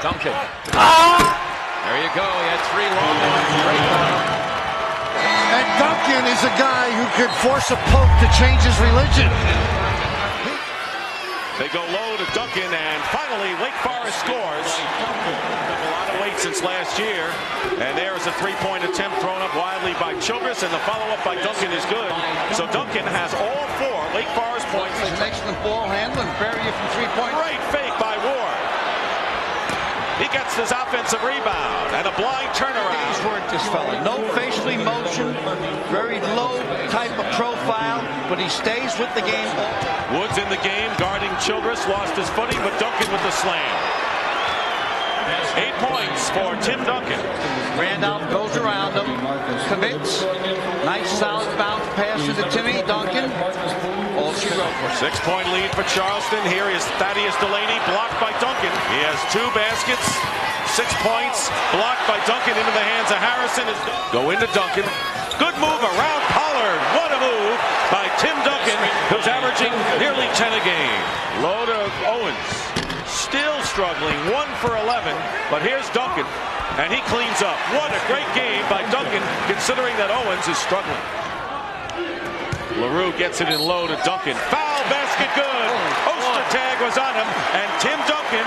Duncan. There you go. He had 3 long ones. Great ball. And Duncan is a guy who could force a poke to change his religion. They go low to Duncan, and finally Wake Forest scores. A lot of weight since last year. And there is a 3-point attempt thrown up wildly by Childress, and the follow-up by Duncan is good. So Duncan has all 4 Wake Forest points. He's an excellent ball handler and bury you from 3-point. Great fake by Ward. He gets his offensive rebound and a blind turnaround. He's worked this fella. No facial emotion, very low type of profile, but he stays with the game. Woods in the game, guarding Childress, lost his footing, but Duncan with the slam. 8 points for Tim Duncan. Randolph goes around him, commits. Nice solid bounce pass to the Timmy. Duncan. All she wrote. 6-point lead for Charleston. Here is Thaddeus Delaney, blocked by Duncan. He has 2 baskets, 6 points, blocked by Duncan into the hands of Harrison. Go into Duncan. Good move around Pollard. What a move by Tim Duncan, who's averaging nearly 10 a game. Low to Owens. Still struggling, 1 for 11, but here's Duncan, and he cleans up. What a great game by Duncan, considering that Owens is struggling. LaRue gets it in low to Duncan. Foul basket good. Ostertag was on him, and Tim Duncan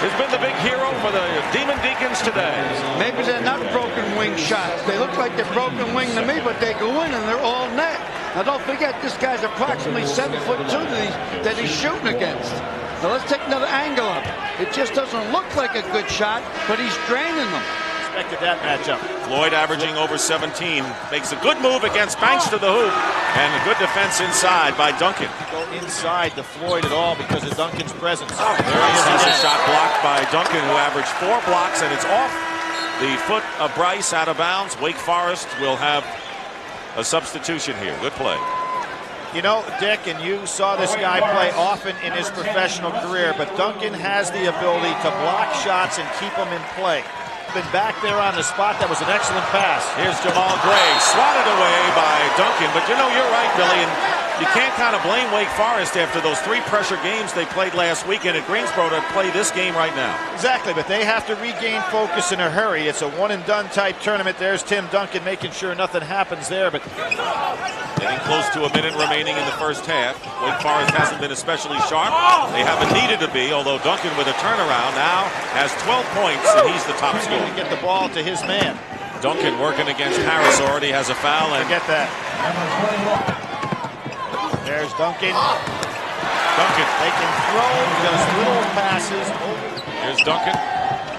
has been the big hero for the Demon Deacons today. Maybe they're not broken wing shots. They look like they're broken wing to me, but they go in and they're all net. Now don't forget, this guy's approximately 7'2" that he's shooting against. Now let's take another angle up. It just doesn't look like a good shot, but he's draining them. Expected that matchup. Floyd averaging over 17. Makes a good move against Banks to the hoop. And a good defense inside by Duncan. Go inside the Floyd at all because of Duncan's presence. There he is. A shot blocked by Duncan, who averaged 4 blocks, and it's off the foot of Bryce, out of bounds. Wake Forest will have a substitution here. Good play. You know, Dick, and you saw this guy play often in his professional career, but Duncan has the ability to block shots and keep them in play. Been back there on the spot. That was an excellent pass. Here's Jamal Gray, swatted away by Duncan. But you know, you're right, Billy, and you can't kind of blame Wake Forest after those 3 pressure games they played last weekend at Greensboro to play this game right now. Exactly, but they have to regain focus in a hurry. It's a one-and-done type tournament. There's Tim Duncan making sure nothing happens there, but getting close to a minute remaining in the first half. Wake Forest hasn't been especially sharp. They haven't needed to be, although Duncan with a turnaround now has 12 points, and he's the top scorer. To get the ball to his man. Duncan working against Harris, already has a foul. And forget that. There's Duncan. Duncan. They can throw just little passes. Here's Duncan.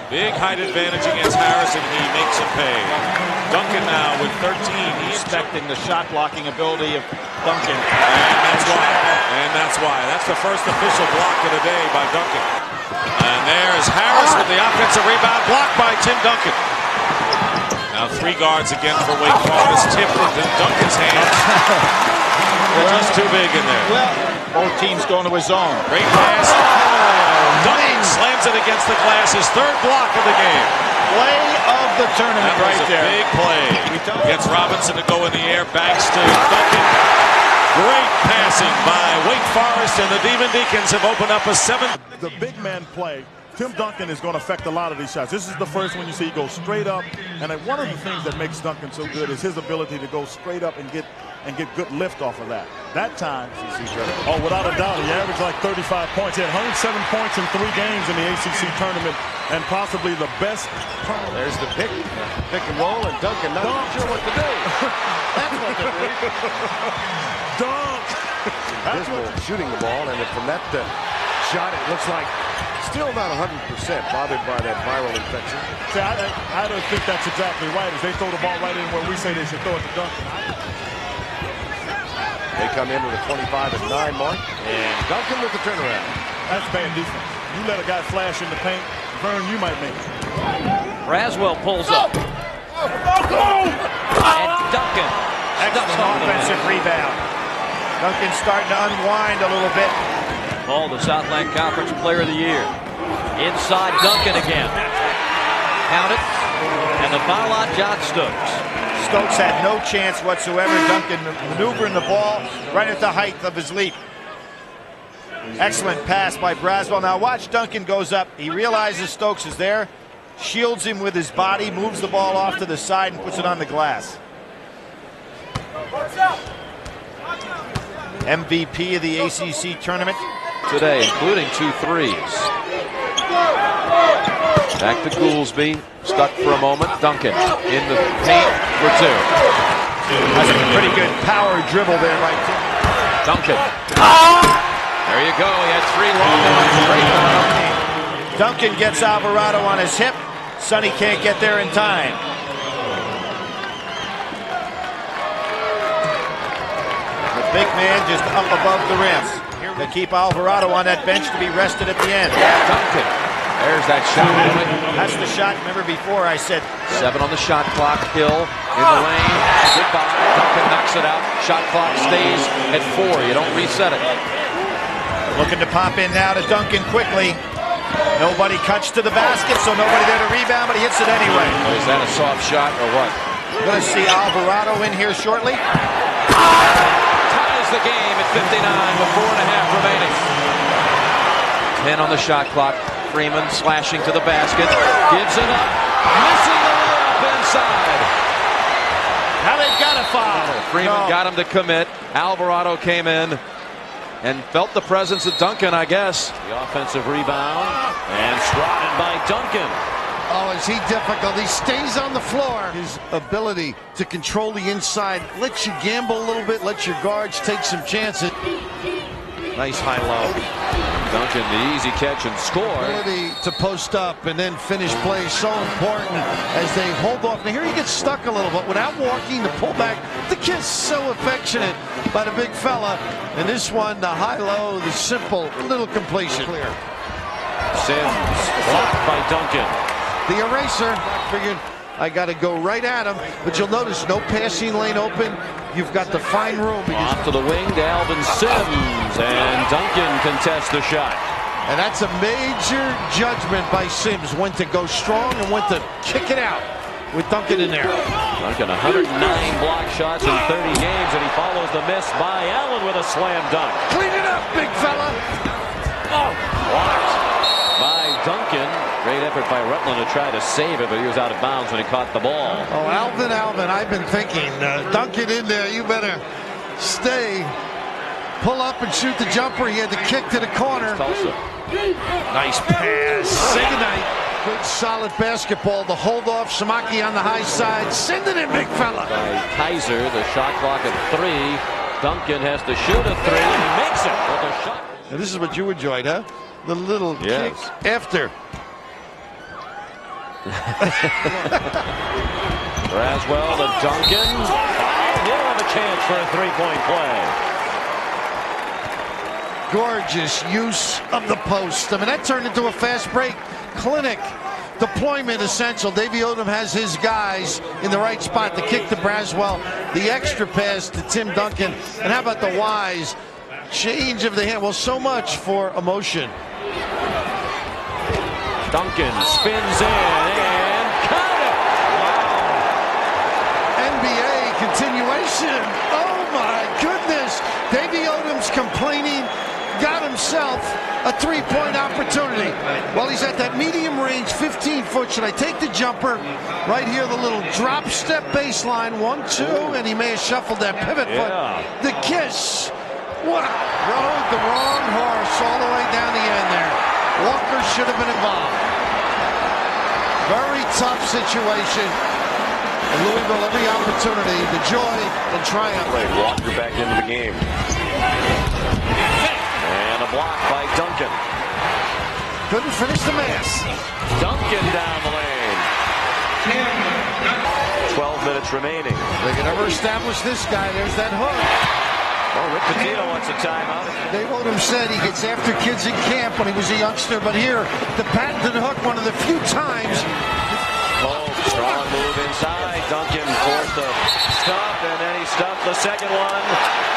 Big height advantage against Harris, and he makes him pay. Duncan now with 13. He's expecting the shot blocking ability of Duncan. And that's why. And that's why. That's the first official block of the day by Duncan. And there's Harris with the offensive rebound, blocked by Tim Duncan. Now 3 guards again for Wake Forest, tipped into Duncan's hands. They're just too big in there. Well, both teams going to his zone. Great pass. Duncan slams it against the glass, his 3rd block of the game. Play of the tournament right there. Big play. Gets Robinson to go in the air, Banks to Duncan. Great passing by Wake Forest, and the Demon Deacons have opened up a 7. The big man play, Tim Duncan is going to affect a lot of these shots. This is the first one you see go straight up, and one of the things that makes Duncan so good is his ability to go straight up and get good lift off of that. That time, without a doubt, he averaged like 35 points. He had 107 points in 3 games in the ACC tournament, and possibly the best. There's the pick and roll, and Duncan not sure what to do. That's what they're doing. Dunk! Shooting the ball, and from that shot, it looks like still not 100% bothered by that viral infection. See, I don't think that's exactly right. As they throw the ball right in where we say they should throw it to Duncan. They come in with a 25-9 mark, and Duncan with the turnaround. That's bad defense. You let a guy flash in the paint, Vern, you might make it. Raswell pulls up. And Duncan. Excellent offensive rebound. Duncan's starting to unwind a little bit. Called the Southland Conference Player of the Year. Inside Duncan again. Count it. And the foul on John Stokes. Stokes had no chance whatsoever. Duncan maneuvering the ball right at the height of his leap. Excellent pass by Braswell. Now watch, Duncan goes up. He realizes Stokes is there, shields him with his body, moves the ball off to the side and puts it on the glass. MVP of the ACC tournament today, including 2 threes. Back to Goolsby, stuck for a moment. Duncan in the paint for 2. That's a pretty good power dribble there by Duncan. There you go. He had 3 long ones. Duncan gets Alvarado on his hip. Sonny can't get there in time. The big man just up above the rim. To keep Alvarado on that bench to be rested at the end. Duncan. There's that shot. That's the shot. Remember before I said 7 on the shot clock. Hill in the lane. Goodbye. Duncan knocks it out. Shot clock stays at 4. You don't reset it. Looking to pop in now to Duncan quickly. Nobody cuts to the basket, so nobody there to rebound, but he hits it anyway. Is that a soft shot or what? We're going to see Alvarado in here shortly. Ties the game at 59 with 4.5 remaining. 10 on the shot clock. Freeman slashing to the basket. Gives it up. Missing the layup inside. Now they've got a foul. Freeman got him to commit. Alvarado came in and felt the presence of Duncan, I guess. The offensive rebound and swatted by Duncan. Oh, is he difficult? He stays on the floor. His ability to control the inside lets you gamble a little bit, lets your guards take some chances. Nice high-low. Duncan, the easy catch and score. Ability to post up and then finish plays so important as they hold off. Now here he gets stuck a little bit without walking, the pullback. The kid's so affectionate by the big fella. And this one, the high-low, the simple little completion. Clear. Sims blocked by Duncan. The eraser, figured I got to go right at him, but you'll notice no passing lane open. You've got the fine room. Off to the wing to Alvin Sims, and Duncan contests the shot. And that's a major judgment by Sims, when to go strong and when to kick it out with Duncan in there. Duncan, 109 block shots in 30 games, and he follows the miss by Allen with a slam dunk. Clean it up, big fella. Oh, blocked by Duncan. Great effort by Rutland to try to save it, but he was out of bounds when he caught the ball. Oh, Alvin, I've been thinking, Duncan in there, you better stay, pull up and shoot the jumper. He had to kick to the corner. Nice pass. Say goodnight. Good solid basketball. The hold off, Samaki on the high side. Send it in, big fella. By Kaiser, the shot clock at 3. Duncan has to shoot a 3, and he makes it with a shot. Now, this is what you enjoyed, huh? The little kick after. Braswell to Duncan. He'll have a chance for a 3-point play. Gorgeous use of the post. I mean, that turned into a fast break clinic. Deployment essential. Davey Odom has his guys in the right spot. The kick to Braswell. The extra pass to Tim Duncan. And how about the wise change of the hand? Well, so much for emotion. Duncan spins in and count it. Wow. NBA continuation. Oh my goodness. Davey Odom's complaining, got himself a 3-point opportunity. Well, he's at that medium range, 15-foot. Should I take the jumper? Right here, the little drop step baseline, 1-2, and he may have shuffled that pivot foot. The kiss. Wow. Rode the wrong horse all the way down the end there. Walker should have been involved. Very tough situation. And Louisville, every opportunity, the joy and triumph. Walker back into the game. And a block by Duncan. Couldn't finish the mass. Duncan down the lane. 12 minutes remaining. They can never establish this guy. There's that hook. Well, Rick Pitino wants a timeout. Dave Odom said he gets after kids in camp when he was a youngster, but here, the patented hook, one of the few times. Oh, strong move inside. Duncan forced a stuff, and then he stuffed the second one.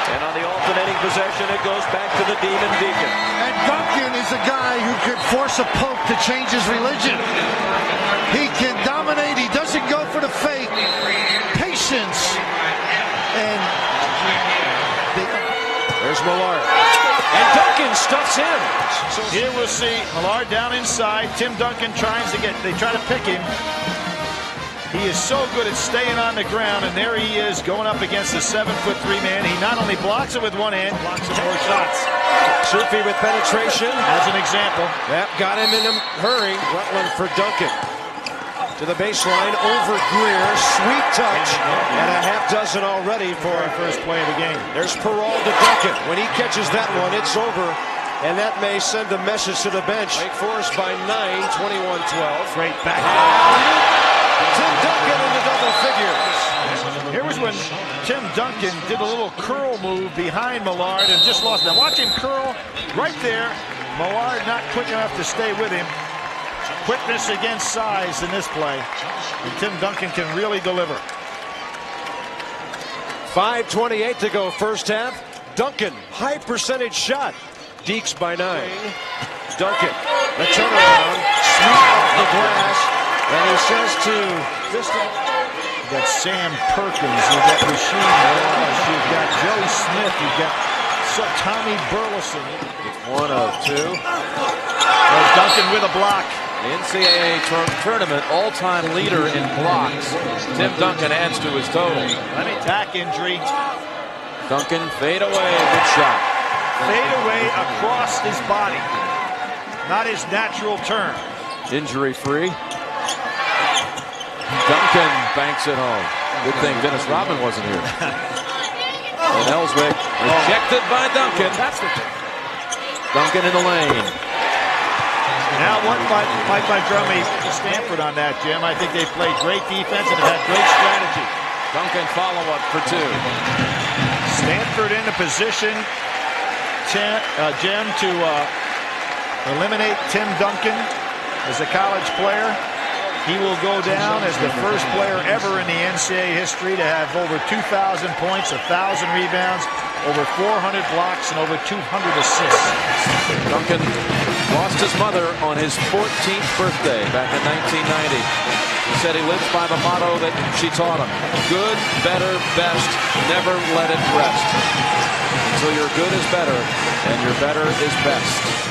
And on the alternating possession, it goes back to the Demon Deacon. And Duncan is a guy who could force a pope to change his religion. He can dominate. He doesn't go for the fake. Patience. And there's Millard. And Duncan Duncan stuffs him. Here we'll see Millard down inside. Tim Duncan they try to pick him. He is so good at staying on the ground, and there he is going up against a 7'3" man. He not only blocks it with one hand, blocks it more shots. Sufi with penetration. As an example. Yep, got him in a hurry. Rutland for Duncan. To the baseline, over Greer. Sweet touch. And a half dozen already for our first play of the game. There's Peralta to Duncan. When he catches that one, it's over. And that may send a message to the bench. Wake Forest by 9, 21-12. Great back. Tim Duncan in the double figures. Here was when Tim Duncan did a little curl move behind Millard and just lost. Now watch him curl right there. Millard not quick enough to stay with him. Quickness against size in this play. And Tim Duncan can really deliver. 5:28 to go first half. Duncan, high percentage shot. Deeks by 9. Duncan, the turnaround. Sweet off the glass. And he says to you got Sam Perkins, you got Rasheed Wallace, you've got Joe Smith, you've got Tommy Burleson. It's 1 of 2. There's Duncan with a block. NCAA tournament all-time leader in blocks. Tim Duncan adds to his total. Back injury. Duncan fade away, good shot. Fade away across his body. Not his natural turn. Injury-free. Duncan banks it home. Good thing Dennis Rodman wasn't here. And Ellswick rejected by Duncan. Duncan in the lane. Now what might drum me to Stanford on that, Jim. I think they've played great defense and have had great strategy. Duncan follow-up for 2. Stanford in a position, Jim, to eliminate Tim Duncan as a college player. He will go down as the first player ever in the NCAA history to have over 2,000 points, 1,000 rebounds, over 400 blocks, and over 200 assists. Duncan lost his mother on his 14th birthday back in 1990. He said he lives by the motto that she taught him. Good, better, best, never let it rest. Until your good is better and your better is best.